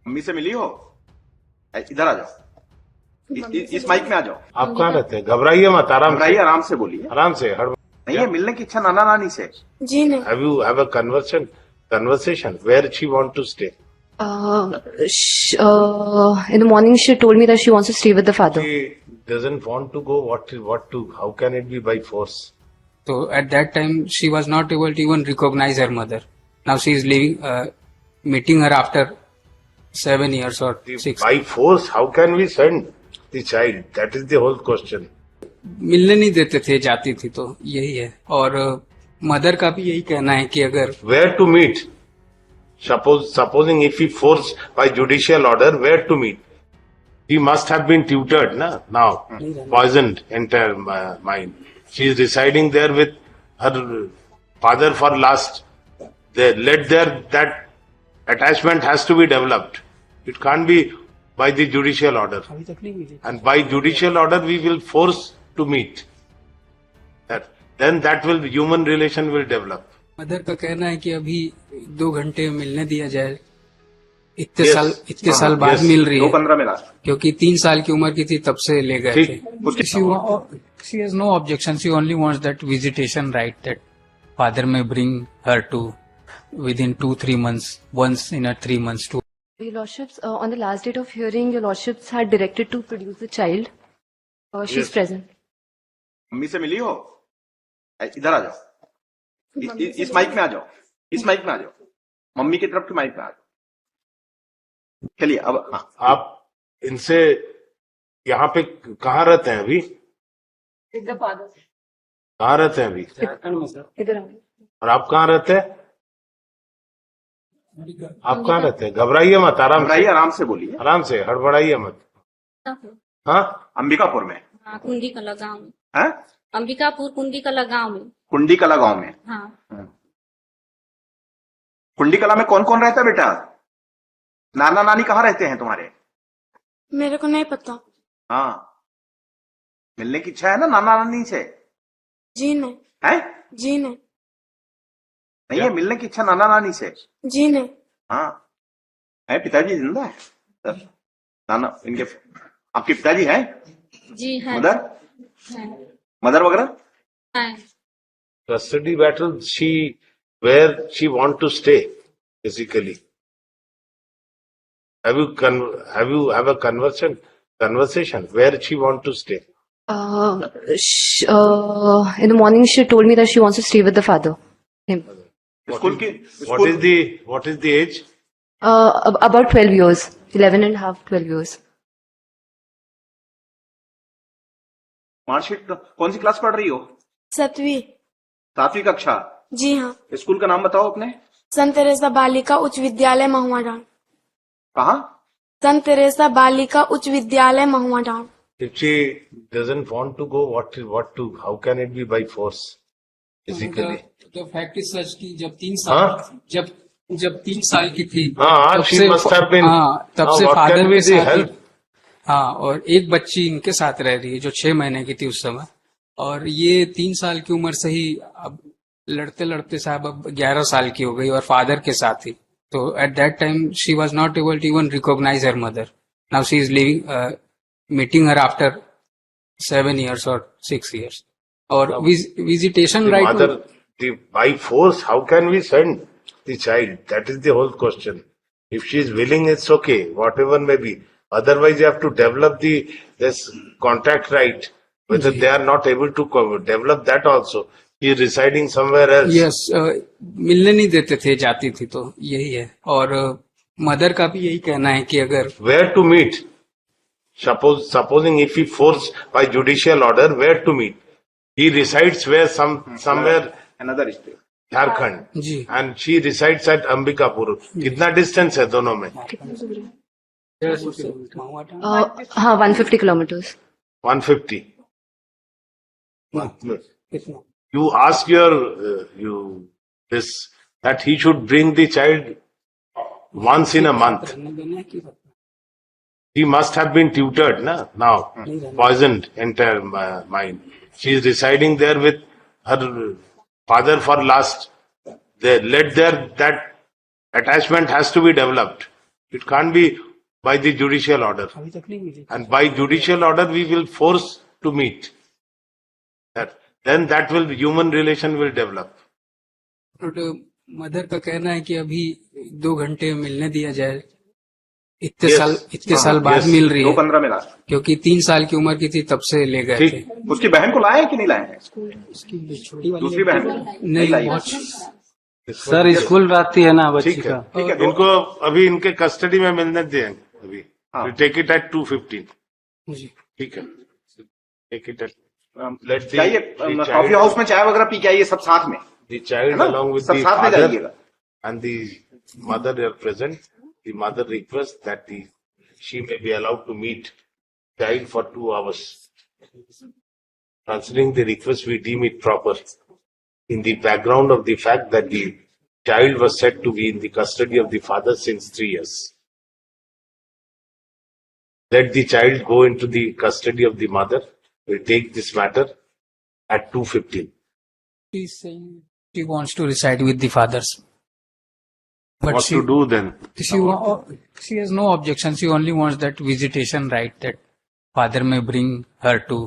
Mummy से मिली हो? इधर आ जाओ, इस माइक में आ जाओ। आप कहाँ रहते हैं? घबराइए मत, आराम से, घबराइए, आराम से बोलिए। आराम से। नहीं है मिलने की इच्छा नाना नानी से? जी नहीं। Have you have a conversation where she want to stay? In the morning, she told me that she wants to stay with the father. She doesn't want to go. How can it be by force? So at that time, she was not able to even recognize her mother. Now she is living, meeting her after 7 years or 6. By force, how can we send the child? That is the whole question. मिलने नहीं देते थे, जाती थी, तो यही है। और मदर का भी यही कहना है कि अगर Where to meet? Supposing if we force by judicial order, where to meet? He must have been tutored, na? Now, poisoned entire mind. She is residing there with her father for last. That attachment has to be developed. It can't be by the judicial order. And by judicial order, we will force to meet. Then human relation will develop. Mother का कहना है कि अभी 2 घंटे मिलने दिया जाए। Yes. इतने साल बाद Yes. मिल रही है, 2:15 मिला। क्योंकि 3 साल की उम्र की थी तब से ले गए थे। ठीक। She has no objection. She only wants that visitation right, that father may bring her to within 2-3 months, once in a 3 months to. Your Lordships, on the last date of hearing, Your Lordships had directed to produce the child. She's Yes. present. Mummy से मिली हो? इधर आ जाओ, इस mic में आ जाओ, इस mic में आ जाओ, मम्मी की तरफ के माइक में आ जाओ। चलिए अब हाँ। आप इनसे यहाँ पे कहाँ रहते हैं अभी? कहाँ रहते हैं अभी? इधर आओ। और आप कहाँ रहते हैं? आप कहाँ रहते हैं? घबराइए मत, आराम घबराइए, से, आराम से बोलिए। आराम से, हड़बड़ाइए मत। हाँ, अंबिकापुर में? हाँ, कुंडी कला गाँव में। है? अंबिकापुर कुंडी कला गाँव में। कुंडी कला गांव में? हाँ। कुंडी कला में कौन कौन रहता है बेटा? नाना नानी कहाँ रहते हैं तुम्हारे? मेरे को नहीं पता। हाँ, मिलने की इच्छा है ना नाना नानी से? जी नहीं। है? जी नहीं। नहीं है मिलने की इच्छा नाना नानी से? जी नहीं। हाँ है। पिताजी जिंदा है सर? नाना इनके आपके पिताजी हैं? जी है। मदर? है। मदर वगैरह? है। custody battle, where she want to stay, basically. Have you have a conversation where she want to stay? In the morning, she told me that she wants to stay with the father. Him. What is the age? About 12 years. 11 and a half, 12 years. Marksheet कौन सी class पढ़ रही हो? 7वीं। 7वीं कक्षा? जी हाँ। School का नाम बताओ अपने। संत तेरेसा बालिका उच्च विद्यालय महुआडांड। कहाँ? संत तेरेसा बालिका उच्च विद्यालय Mahuadanr. If she doesn't want to go, how can it be by force? Basically. The fact is such कि जब 3 हाँ? साल जब 3 साल की थी, हाँ, तब she से must have been. तब Now, से what फादर can we के say? साथ Help? और एक बच्ची इनके साथ रह रही है जो 6 महीने की थी उस समय। और ये 3 साल की उम्र से ही अब लड़ते लड़ते साहब अब 11 साल की हो गई और फादर के साथ ही। तो at that time she was not able to even recognise her mother. Now she is living, meeting her after 7 years or 6 years. और visitation right. Mother, by force, how can we send the child? That is the whole question. If she is willing, it's okay, whatever may be. Otherwise, you have to develop this contact right. Whether they are not able to develop that also. He is residing somewhere else. Yes, मिलने नहीं देते थे, जाती थी, तो यही है। और मदर का भी यही कहना है कि अगर Where to meet? Supposing if we force by judicial order, where to meet? He resides where somewhere another state? Jharkhand जी and she resides at Ambikapur. कितना डिस्टेंस है दोनों में? हाँ, 150 kilometers. 150. You ask that he should bring the child once in a month. He must have been tutored, na? Now, poisoned entire mind. She is residing there with her father for last. That attachment has to be developed. It can't be by the judicial order. And by judicial order, we will force to meet. Then that will, human relation will develop. Mother का कहना है कि अभी 2 घंटे मिलने दिया जाए, Yes. इतने साल बाद मिल रही है 2:15 मिला। क्योंकि 3 साल की उम्र की थी तब से ले गए थे। ठीक। उसकी बहन को लाए हैं कि नहीं लाए हैं? दूसरी बहन नहीं लाई है। बहुत सर स्कूल रहती है ना बच्ची ठीक है, का। ठीक है, इनको अभी इनके कस्टडी में मिलने देंगे अभी। हाँ। Take it at 2:15। जी। ठीक है, टेक इट एट जाइए कॉफी हाउस में चाय वगैरह पी के आइए सब साथ में। the child है ना? along with सब the साथ में father जाइएगा। and the mother are present. The mother requests that she may be allowed to meet child for 2 hours. Considering the request, we deem it proper in the background of the fact that the child was said to be in the custody of the father since 3 years. Let the child go into the custody of the mother. We'll take this matter at 2:15. She's saying she wants to reside with the fathers. But What to do then? she has no objection. She only wants that visitation right, that father may bring her to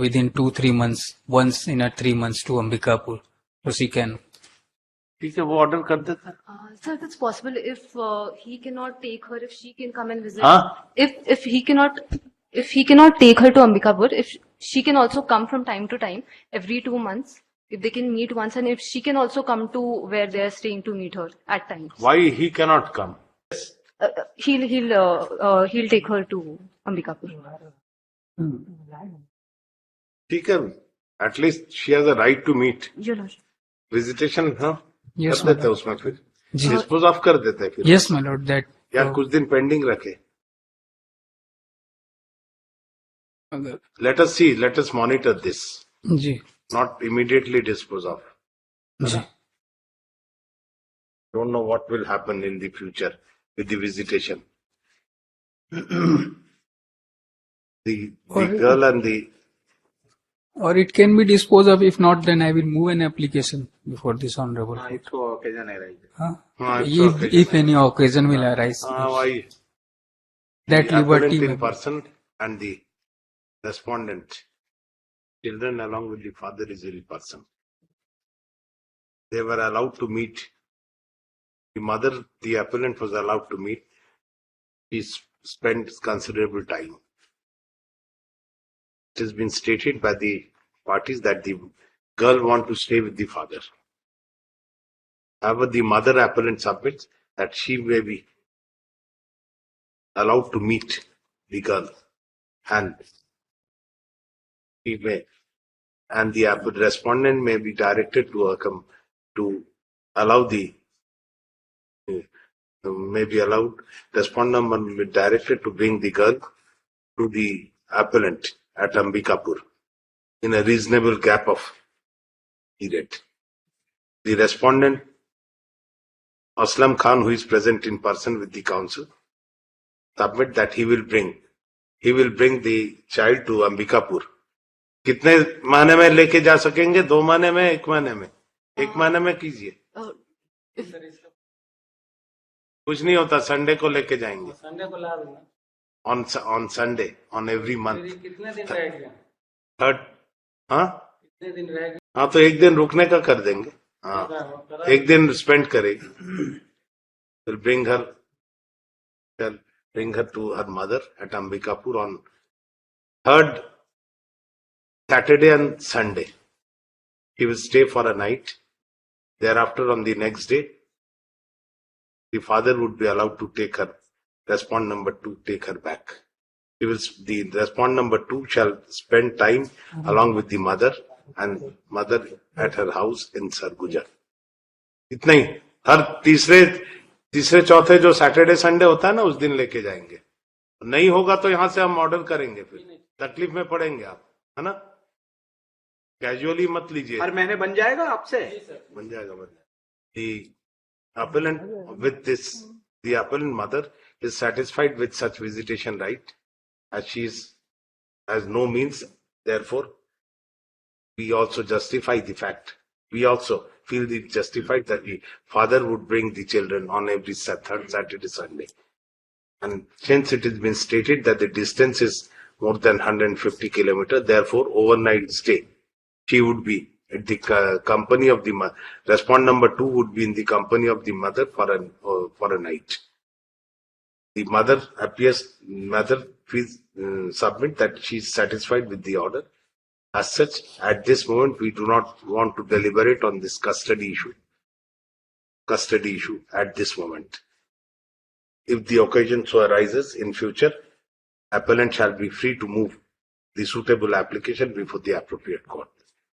within 2-3 months, once in a 3 months to Ambikapur. So she can. ठीक है, वो order कर देता है। Sir, if it's possible, if he cannot take her, if she can come and visit. हाँ? If he cannot take her to Ambikapur, if she can also come from time to time, every 2 months, if they can meet once, and if she can also come to where they are staying to meet her at times. Why he cannot come? He'll take her to Ambikapur. ठीक है, at least she has a right to meet. Your Lordship. Visitation, हाँ? Yes, कर देते हैं उसमें फिर जी। Dispose of कर देते हैं फिर। Yes, my lord. That. या कुछ दिन पेंडिंग रखे। अगर- Let us see, let us monitor this, जी not immediately dispose of. जी Don't know what will happen in the future with the visitation. The girl and the, or it can be disposed of. If not, then I will move an application before this honorable. इसको occasion है right. Huh? हाँ, it's okay. If any occasion will arise, why? that The liberty appellant may in person and the respondent, children along with the father is in person. They were allowed to meet. The mother, the appellant was allowed to meet. He spent considerable time. It has been stated by the parties that the girl want to stay with the father. However, the mother appellant submits that she may be allowed to meet the girl and he may, and the respondent may be directed to to allow the may be allowed, respondent may be directed to bring the girl to the appellant at Ambikapur in a reasonable gap of period. The respondent, Aslam Khan, who is present in person with the council, submit that he will bring the child to Ambikapur. कितने महीने में लेके जा सकेंगे? 2 महीने में, 1 महीने में? 1 महीने में कीजिए। कुछ नहीं होता, संडे को लेके जाएंगे। संडे को ला देना। On Sunday, on every month. कितने दिन रहेगा? Third, हाँ? कितने दिन रहेगा? हाँ, तो 1 दिन रुकने का कर देंगे। हाँ, 1 दिन स्पेंड करेगी। We'll bring her to her mother at Ambikapur on 3rd Saturday and Sunday. He will stay for a night. Thereafter, on the next day, the father would be allowed to take her, respondent number 2, take her back. The respondent number 2 shall spend time along with the mother and mother at her house in Sarguja. इतना ही, हर तीसरे चौथे जो Saturday Sunday होता है ना, उस दिन लेके जाएंगे। नहीं होगा तो यहां से हम ऑर्डर करेंगे, फिर तकलीफ में पड़ेंगे आप, है ना? कैजुअली मत लीजिए। हर महीने बन जाएगा आपसे? बन जाएगा। The appellant with this, the appellant mother is satisfied with such visitation right, as she has no means. Therefore, we also justify the fact. We also feel it justified that the father would bring the children on every 3rd Saturday, Sunday. And since it has been stated that the distance is more than 150 kilometers, therefore overnight stay, she would be at the company of the mother. Respondent number 2 would be in the company of the mother for a night. The mother please submit that she is satisfied with the order. As such, at this moment, we do not want to deliberate on this custody issue at this moment. If the occasion so arises in future, appellant shall be free to move the suitable application before the appropriate court.